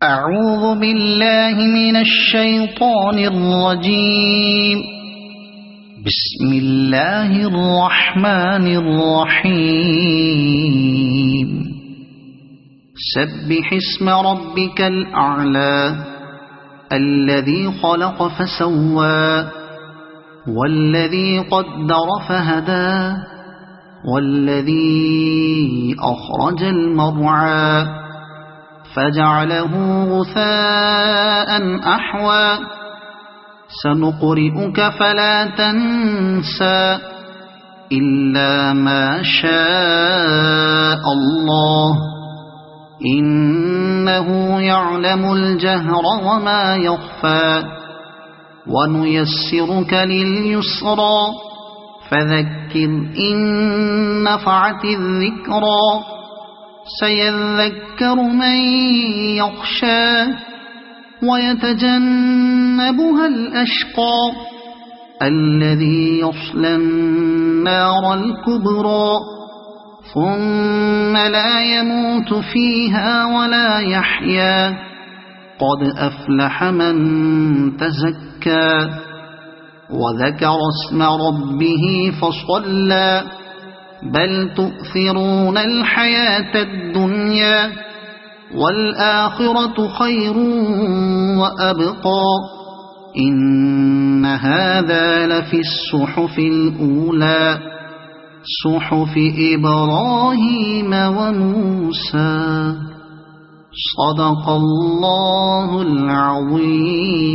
أعوذ بالله من الشيطان الرجيم. بسم الله الرحمن الرحيم. سبح اسم ربك الأعلى الذي خلق فسوى والذي قدر فهدى والذي أخرج المرعى فجعله غثاء أحوى سنقرئك فلا تنسى إلا ما شاء الله إنه يعلم الجهر وما يخفى ونيسرك لليسرى فذكر إن نفعت الذكرى سيذكر من يخشى ويتجنبها الأشقى الذي يصلى النار الكبرى ثم لا يموت فيها ولا يحيا قد أفلح من تزكى وذكر اسم ربه فصلى بل تؤثرون الحياة الدنيا والآخرة خير وأبقى إن هذا لفي الصحف الأولى صحف إبراهيم وموسى. صدق الله العظيم.